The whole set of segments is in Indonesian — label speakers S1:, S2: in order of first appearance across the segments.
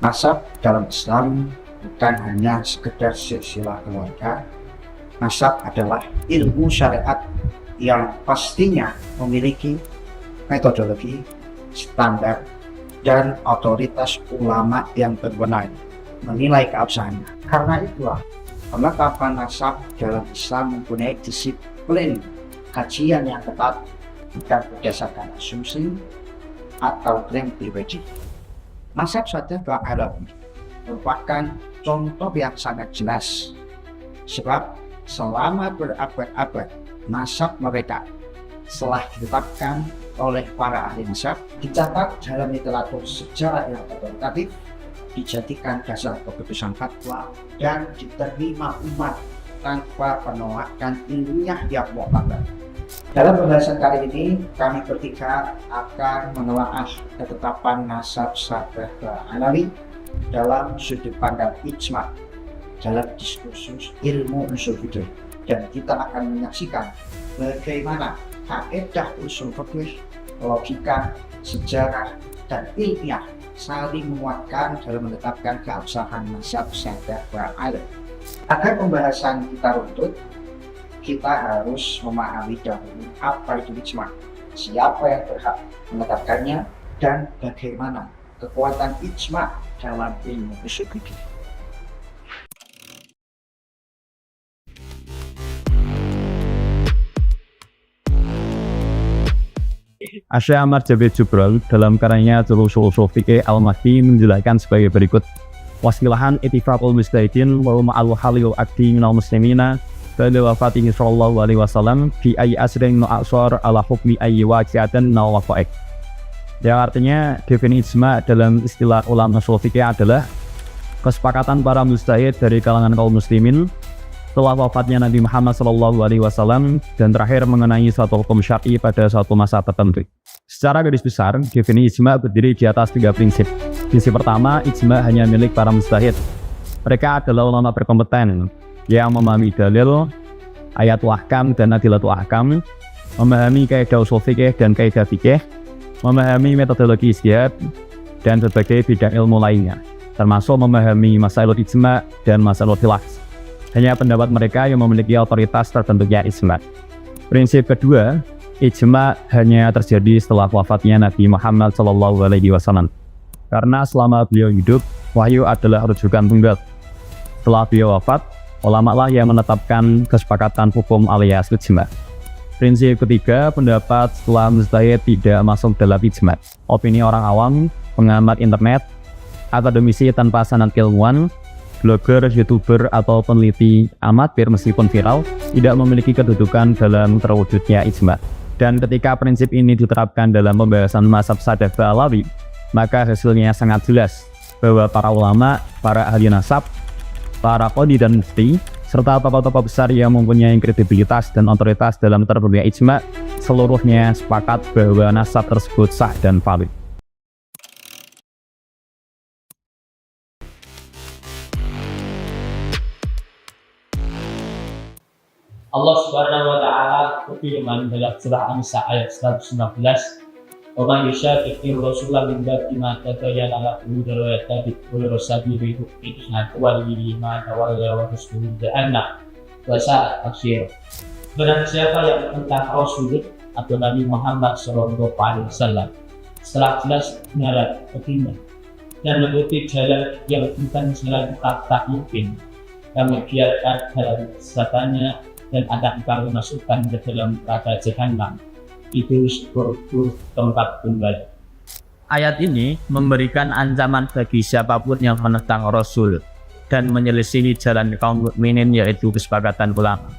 S1: Nasab dalam Islam bukan hanya sekedar silsilah keluarga. Nasab adalah ilmu syariat yang pastinya memiliki metodologi, standar, dan otoritas ulama yang berwenang menilai keabsahannya. Karena itulah penetapan nasab dalam Islam mempunyai disiplin kajian yang ketat, bukan berdasarkan asumsi atau klaim pribadi. Nasab sahabat Alawi merupakan contoh yang sangat jelas, sebab selama berabad-abad nasab mereka setelah ditetapkan oleh para ahli nasab, dicatat dalam literatur sejarah yang otoritatif, dijadikan dasar keputusan fatwa, dan diterima umat tanpa penolakan ilmiah yang mu'tabar. Dalam pembahasan kali ini, kami bertiga akan menelaah ketetapan nasab sahabat Alawi dalam sudut pandang ijma dalam diskursus ilmu usul fikih, dan kita akan menyaksikan bagaimana kaidah usul fikih, logika, sejarah, dan ilmiah saling menguatkan dalam menetapkan keabsahan nasab sahabat Alawi. Agar pembahasan kita runtut, kita harus memahami dahulu apa itu ijma, siapa yang berhak menetapkannya, dan bagaimana kekuatan ijma dalam ilmu usul fikih.
S2: Syekh Ahmad Jabir Jubrol dalam karyanya Ushul Fikih Al-Mahdi menjelaskan sebagai berikut: wasilahan ittifaqul mujtahidin wa ma'al halil akdi minal muslimina pada wafatihi sallallahu alaihi wasallam fi ayyi asrin nu'asar ala hukmi ayyi waqi'atan nal waqa'iq. Yang artinya definisi ijma dalam istilah ulama ushul fikih adalah kesepakatan para mujtahid dari kalangan kaum muslimin setelah wafatnya Nabi Muhammad SAW dan terakhir mengenai suatu hukum syar'i pada suatu masa tertentu. Secara garis besar, definisi ijma berdiri di atas 3 prinsip. Prinsip pertama, ijma hanya milik para mujtahid. Mereka adalah ulama berkompeten yang memahami dalil, ayatul ahkam dan adilatul ahkam, memahami kaidah ushul fikih dan kaidah fikih, memahami metodologi ijtihad dan berbagai bidang ilmu lainnya, termasuk memahami masalah ijma dan masalah khilaf. Hanya pendapat mereka yang memiliki otoritas tertentunya ijma. Prinsip kedua, ijma hanya terjadi setelah wafatnya Nabi Muhammad SAW. Karena selama beliau hidup, wahyu adalah rujukan tunggal. Setelah beliau wafat, ulama lah yang menetapkan kesepakatan hukum alias ijma. Prinsip ketiga, pendapat setelah mujtahid tidak masuk dalam ijma. Opini orang awam, pengamat internet, akademisi tanpa sanad ilmuwan, blogger, youtuber, atau peneliti amatir meskipun viral tidak memiliki kedudukan dalam terwujudnya ijma. Dan ketika prinsip ini diterapkan dalam pembahasan mazhab sahabat Alawi, maka hasilnya sangat jelas bahwa para ulama, para ahli nasab, para qadhi dan mufti, serta tokoh-tokoh besar yang mempunyai kredibilitas dan otoritas dalam terbentuknya ijma, seluruhnya sepakat bahwa nasab tersebut sah dan valid.
S3: Allah Subhanahu wa taala berfirman dalam surah An-Nisa ayat 119, "Wa man yushaqiqir rasuula min ba'di ma tabayyana lahu al-huda wa yattabi' ghayra sabili mu'minin nuwallihi ma tawalla wa nuslihi jahannam wa sa'at masir." Barang siapa yang menentang Rasul atau Nabi Muhammad SAW setelah jelas kebenaran baginya dan mengikuti jalan yang bukan jalan tak mungkin, yang membiarkan dalam kesesatannya dan akan kami masukkan ke dalam neraka jahanam, itu seburuk-buruk tempat kembali.
S2: Ayat ini memberikan ancaman bagi siapapun yang menentang Rasul dan menyelisihi jalan kaum mukminin, yaitu kesepakatan ulama.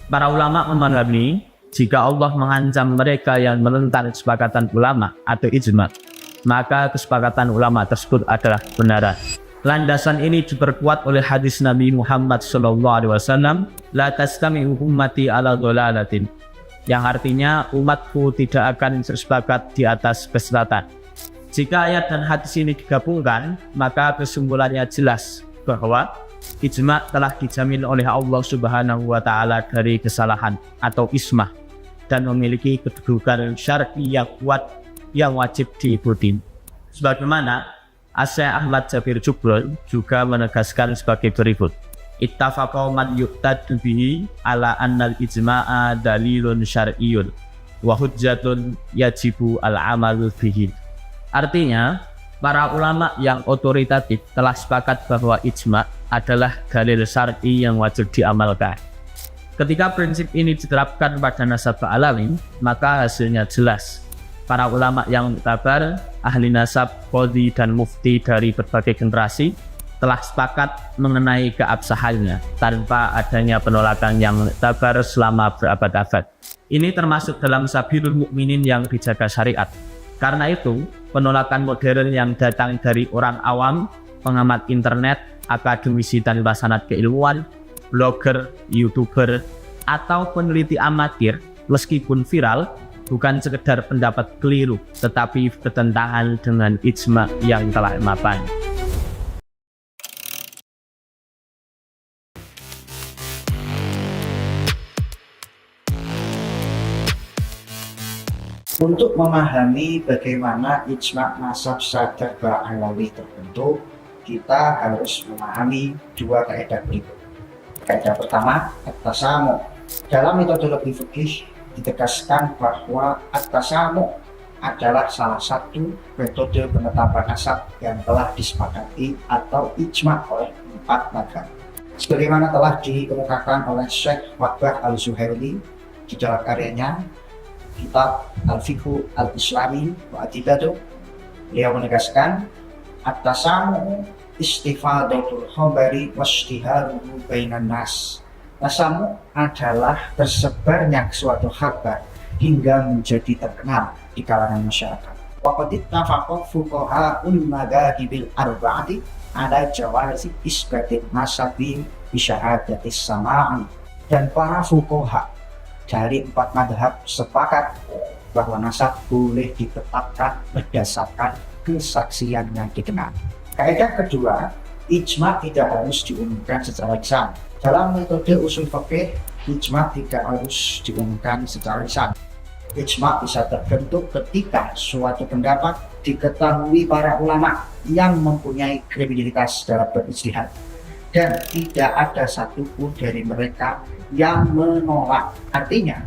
S2: Para ulama memahami jika Allah mengancam mereka yang menentang kesepakatan ulama atau ijma, maka kesepakatan ulama tersebut adalah kebenaran. Landasan ini diperkuat oleh hadis Nabi Muhammad SAW, "La tastami'u ummati ala dhalalatin", yang artinya umatku tidak akan bersepakat di atas kesesatan. Jika ayat dan hadis ini digabungkan, maka kesimpulannya jelas bahwa ijma telah dijamin oleh Allah Subhanahu wa taala dari kesalahan atau ismah dan memiliki kedudukan syar'i yang kuat yang wajib diikuti. Sebagaimana Asy Ahmad Jabir Jubrol juga menegaskan sebagai berikut. Ittafaqa man yuqtadu bihi ala annal ijma'a dalilun syar'iyyun wa hujjatun yajibu al-amalu bihi. Artinya, para ulama yang otoritatif telah sepakat bahwa ijma' adalah dalil syar'i yang wajib diamalkan. Ketika prinsip ini diterapkan pada nasab Ba'alawi, maka hasilnya jelas. Para ulama yang muktabar, ahli nasab, qadhi dan mufti dari berbagai generasi telah sepakat mengenai keabsahannya tanpa adanya penolakan yang muktabar selama berabad-abad. Ini termasuk dalam sabilul mukminin yang dijaga syariat. Karena itu, penolakan modern yang datang dari orang awam, pengamat internet, akademisi dan sanad keilmuan, blogger, youtuber, atau peneliti amatir, meskipun viral, bukan sekedar pendapat keliru, tetapi bertentangan dengan ijma yang telah mapan.
S1: Untuk memahami bagaimana ijma' nasab sadar Ba'alawi terbentuk, kita harus memahami dua kaidah berikut. Kaidah pertama, at-tasamu'. Dalam metodologi fikih ditegaskan bahwa at-tasamu' adalah salah satu metode penetapan nasab yang telah disepakati atau ijma' oleh 4 mazhab. Sebagaimana telah dikemukakan oleh Syekh Waqbah Al-Zuhaili di dalam karyanya Kitab Al-Fiqhu Al-Islami wa Adibatu, beliau menegaskan at-tasamu' istifadatul khabari washtiharuhu bainan nas. Tasamu' adalah tersebarnya suatu kabar hingga menjadi terkenal di kalangan masyarakat. Waqad ittafaqa fuqaha'ul madhahibil arba'ati ala jawazi isbatin nasabi bi syahadatis sama'i. Dan para fuqaha dari 4 madhab sepakat bahwa nasab boleh ditetapkan berdasarkan kesaksian yang dikenal. Kaidah kedua, ijma' tidak harus diumumkan secara lisan. Dalam metode usul fikih, ijma' tidak harus diumumkan secara lisan. Ijma' bisa terbentuk ketika suatu pendapat diketahui para ulama yang mempunyai kredibilitas dalam berijtihad, dan tidak ada satupun dari mereka yang menolak. Artinya,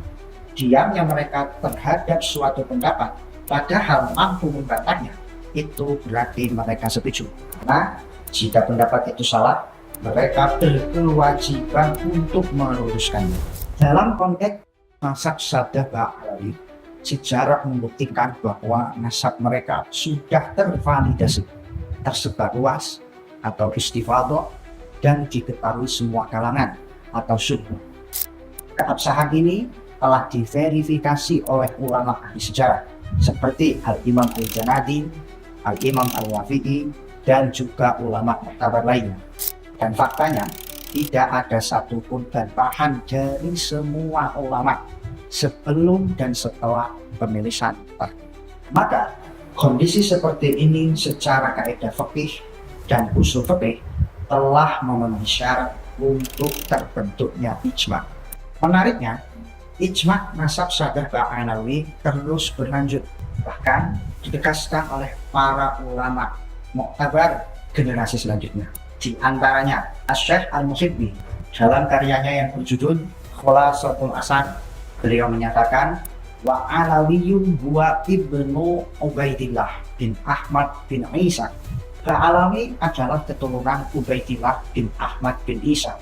S1: diamnya mereka terhadap suatu pendapat padahal mampu membantahnya, itu berarti mereka setuju. Karena jika pendapat itu salah, mereka berkewajiban untuk meluruskannya. Dalam konteks nasab sadar Ba'alawi, sejarah membuktikan bahwa nasab mereka sudah tervalidasi, tersebar luas atau istifadah, dan diketahui semua kalangan atau suku. Keabsahan ini telah diverifikasi oleh ulama ahli sejarah seperti Al-Imam Al-Janadi, Al-Imam Al-Wafi'i, dan juga ulama muktabar lainnya. Dan faktanya, tidak ada satupun bantahan dari semua ulama sebelum dan setelah pemilihan terakhir. Maka, kondisi seperti ini secara kaidah fikih dan usul fikih telah memenuhi syarat untuk terbentuknya ijma'. Menariknya, ijma' nasab sadar Ba'alawi terus berlanjut, bahkan ditegaskan oleh para ulama muktabar generasi selanjutnya. Di antaranya Asy-Syaikh Al-Muhibbi dalam karyanya yang berjudul Khulasatul Asar, beliau menyatakan wa Alawiyun huwa ibnu Ubaidillah bin Ahmad bin Isa. Ba'alawi adalah keturunan Ubaidillah bin Ahmad bin Isa.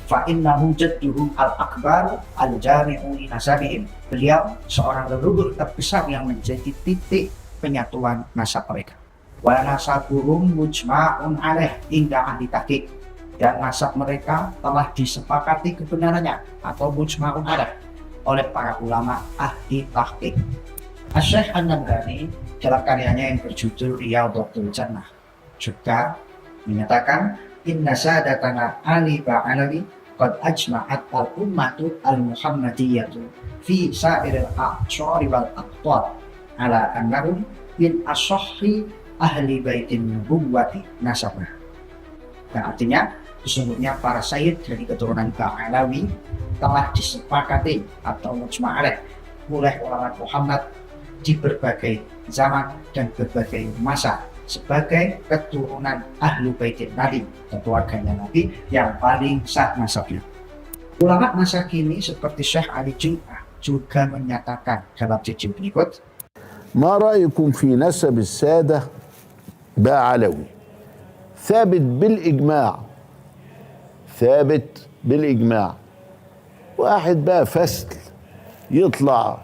S1: Fa innahu jadduhum al-akbar al-jami'u li nasabihim. Beliau seorang leluhur terbesar yang menjadi titik penyatuan nasab mereka. Wa nasabuhum mujma'un alaih inda ahli tahqiq. Dan nasab mereka telah disepakati kebenarannya atau mujma'un alaih oleh para ulama ahli tahqiq. Asy-Syaikh An-Nabhani dalam karyanya yang berjudul Riyadhatul Jannah juga menyatakan inna sadatana Ali Ba'alawi qad ajma'at al-ummatu al-muhammadiyyatu fi sa'iril a'syari wal aqtar ala annahum min asahhi ahli baitin nubuwwati nasabah. Dan artinya, sesungguhnya para sayyid dari keturunan Ba'alawi telah disepakati atau mujma'alaih oleh ulama Muhammad di berbagai zaman dan berbagai masa sebagai keturunan Ahlu Baitin Nabi, keluarganya Nabi yang paling sah nasabnya. Ulama masa kini seperti Syekh Ali Jum'ah juga menyatakan dalam sijil berikut,
S4: ما رأيكم في نسب السادة بقى علوي ثابت بالإجماع واحد بقى فسل يطلع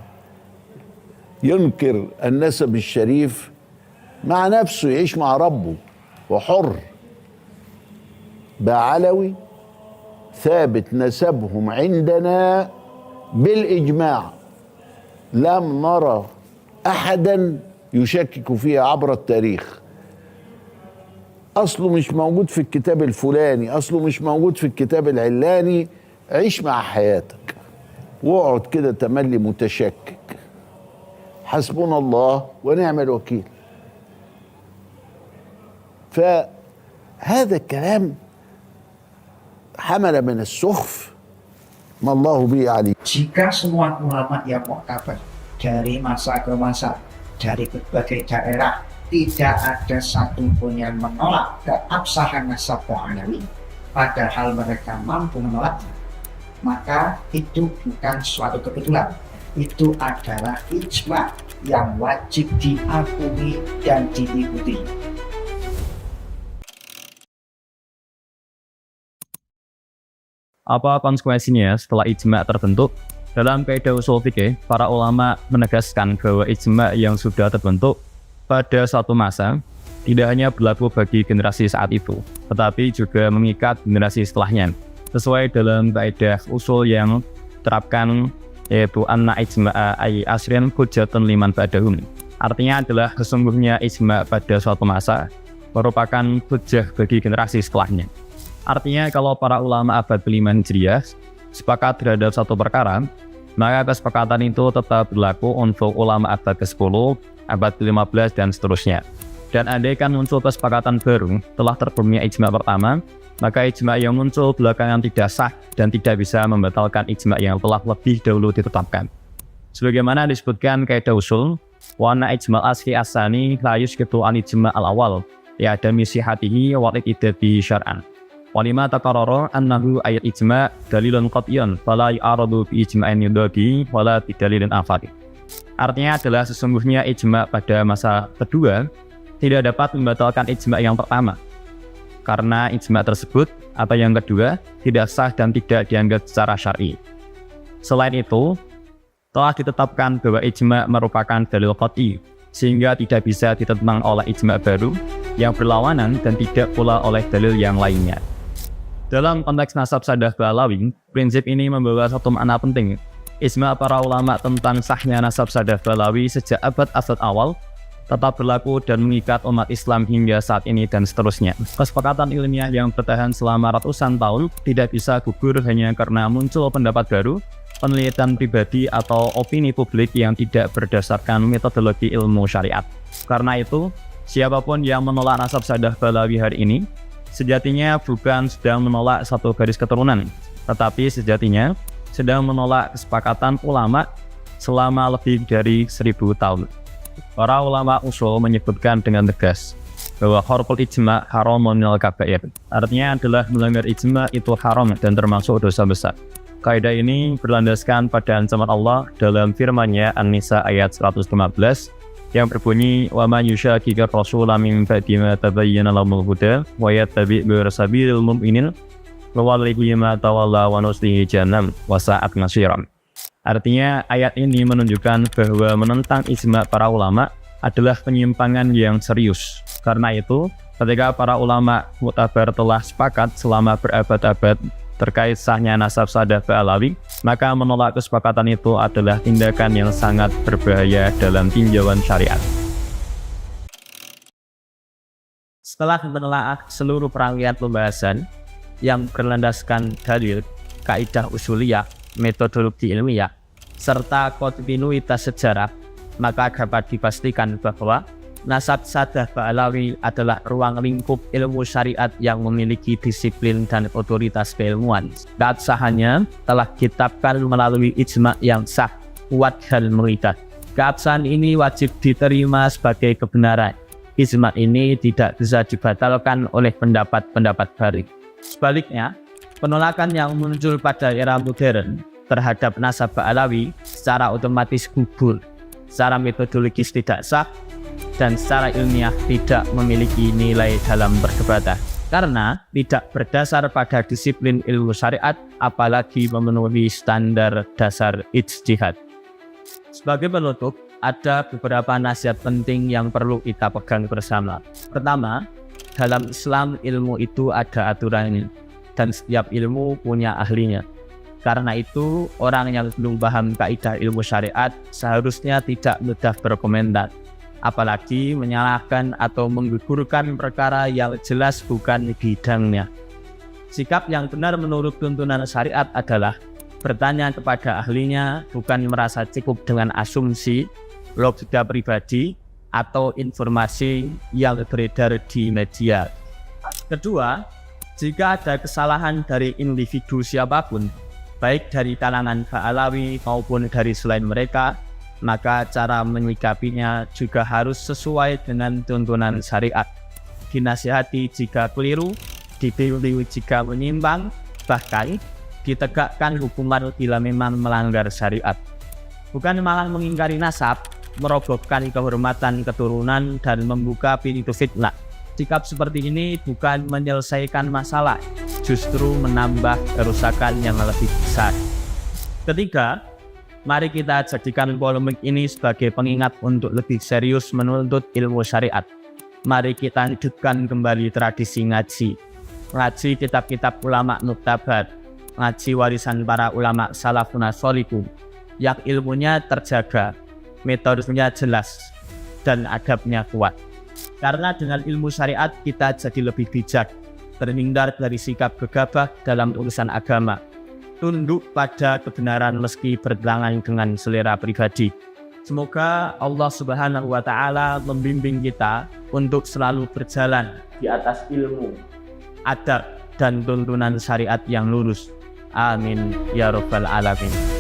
S4: ينكر النسب الشريف مع نفسه يعيش مع ربه وحر بقى علوي ثابت نسبهم عندنا بالإجماع لم نرى أحدا يشكك فيها عبر التاريخ أصله مش موجود في الكتاب الفلاني أصله مش موجود في الكتاب العلاني عيش مع حياتك واقعد كده تملي متشكك حسبنا الله ونعم الوكيل فهذا الكلام حمل من السخف ما الله به عليه.
S1: Jika semua ulama yang muktabar dari masa ke masa, dari berbagai daerah, tidak ada satupun yang menolak keabsahan nasab Alawi, padahal mereka mampu menolaknya, maka itu bukan suatu kebetulan. Itu adalah ijma yang wajib diakui dan diikuti.
S2: Apa konsekuensinya setelah ijma terbentuk? Dalam kaidah usul fikih, para ulama menegaskan bahwa ijma yang sudah terbentuk pada suatu masa tidak hanya berlaku bagi generasi saat itu, tetapi juga mengikat generasi setelahnya. Sesuai dalam kaidah usul yang terapkan, yaitu anna ijma'a ay asrin hujjatun liman ba'dahum. Artinya adalah sesungguhnya ijma pada suatu masa merupakan hujjah bagi generasi setelahnya. Artinya kalau para ulama abad ke-5 Hijriah sepakat terhadap satu perkara, maka kesepakatan itu tetap berlaku untuk ulama abad ke-10, abad ke-15 dan seterusnya. Dan andaikan muncul kesepakatan baru telah terpenuhi ijma pertama, maka ijma yang muncul belakangan tidak sah dan tidak bisa membatalkan ijma yang telah lebih dahulu ditetapkan. Sebagaimana disebutkan kaidah usul, wa anna ijma asli asani la yusqitu an ijma al-awwal ya adami sihatihi wa idati syar'an. Walima taqarrara annahu ayat ijma dalilun qat'iyun fala yu'aradu bi ijma'in yudabi wala bi dalilin akhar. Artinya adalah sesungguhnya ijma pada masa kedua tidak dapat membatalkan ijma yang pertama, karena ijma tersebut atau yang kedua tidak sah dan tidak dianggap secara syar'i. Selain itu, telah ditetapkan bahwa ijma merupakan dalil qat'i, sehingga tidak bisa ditentang oleh ijma baru yang berlawanan dan tidak pula oleh dalil yang lainnya. Dalam konteks nasab sadah Alawi, prinsip ini membawa satu makna penting. Ijma para ulama tentang sahnya nasab sadah Alawi sejak abad-abad awal tetap berlaku dan mengikat umat Islam hingga saat ini dan seterusnya. Kesepakatan ilmiah yang bertahan selama ratusan tahun tidak bisa gugur hanya karena muncul pendapat baru, penelitian pribadi atau opini publik yang tidak berdasarkan metodologi ilmu syariat. Karena itu, siapapun yang menolak nasab sadah Alawi hari ini, sejatinya bukan sedang menolak satu garis keturunan, tetapi sejatinya sedang menolak kesepakatan ulama selama lebih dari 1000 tahun. Para ulama usul menyebutkan dengan tegas bahwa kharqul ijma' haramun minal kabair. Artinya adalah melanggar ijma' itu haram dan termasuk dosa besar. Kaidah ini berlandaskan pada ancaman Allah dalam firman-Nya An-Nisa ayat 115 yang berbunyi wa man yushaqiqir rasula min ba'di ma tabayyana lahul huda wa yattabi' ghayra sabilil mu'minin nuwallihi ma tawalla wa nuslihi jahannam wa sa'at masira. Artinya ayat ini menunjukkan bahwa menentang ijma para ulama adalah penyimpangan yang serius. Karena itu, ketika para ulama muktabar telah sepakat selama berabad-abad terkait sahnya nasab sadah Alawi, maka menolak kesepakatan itu adalah tindakan yang sangat berbahaya dalam tinjauan syariat. Setelah menelaah seluruh rangkaian pembahasan yang berlandaskan dalil, kaidah usuliyah, metodologi ilmiah, serta kontinuitas sejarah, maka dapat dipastikan bahwa nasab sadah Alawi adalah ruang lingkup ilmu syariat yang memiliki disiplin dan otoritas keilmuan. Keabsahannya telah ditetapkan melalui ijma' yang sah, kuat dan mengikat. Keabsahan ini wajib diterima sebagai kebenaran ijma ini tidak bisa dibatalkan oleh pendapat-pendapat baru. Sebaliknya, penolakan yang muncul pada era modern terhadap nasab Ba'alawi secara otomatis gugur, secara metodologis tidak sah, dan secara ilmiah tidak memiliki nilai dalam perdebatan karena tidak berdasar pada disiplin ilmu syariat, apalagi memenuhi standar dasar ijtihad. Sebagai penutup, ada beberapa nasihat penting yang perlu kita pegang bersama. Pertama, dalam Islam ilmu itu ada aturannya dan setiap ilmu punya ahlinya. Karena itu, orang yang belum paham kaidah ilmu syariat seharusnya tidak mudah berkomentar, apalagi menyalahkan atau menggugurkan perkara yang jelas bukan bidangnya. Sikap yang benar menurut tuntunan syariat adalah bertanya kepada ahlinya, bukan merasa cukup dengan asumsi, logika pribadi, atau informasi yang beredar di media. Kedua, jika ada kesalahan dari individu siapapun, baik dari kalangan Ba'alawi maupun dari selain mereka, maka cara menyikapinya juga harus sesuai dengan tuntunan syariat. Dinasihati jika keliru, dibeli jika menyimpang, bahkan ditegakkan hukuman bila memang melanggar syariat. Bukan malah mengingkari nasab, merobohkan kehormatan keturunan, dan membuka pintu fitnah. Sikap seperti ini bukan menyelesaikan masalah, justru menambah kerusakan yang lebih besar. Ketiga, mari kita jadikan polemik ini sebagai pengingat untuk lebih serius menuntut ilmu syariat. Mari kita hidupkan kembali tradisi ngaji kitab-kitab ulama muktabar, ngaji warisan para ulama salafun sholihin, yang ilmunya terjaga, metodenya jelas, dan adabnya kuat. Karena dengan ilmu syariat kita jadi lebih bijak, terhindar dari sikap gegabah dalam urusan agama, tunduk pada kebenaran meski bertentangan dengan selera pribadi. Semoga Allah Subhanahu wa Ta'ala membimbing kita untuk selalu berjalan di atas ilmu, adab, dan tuntunan syariat yang lurus. Amin ya rabbal alamin.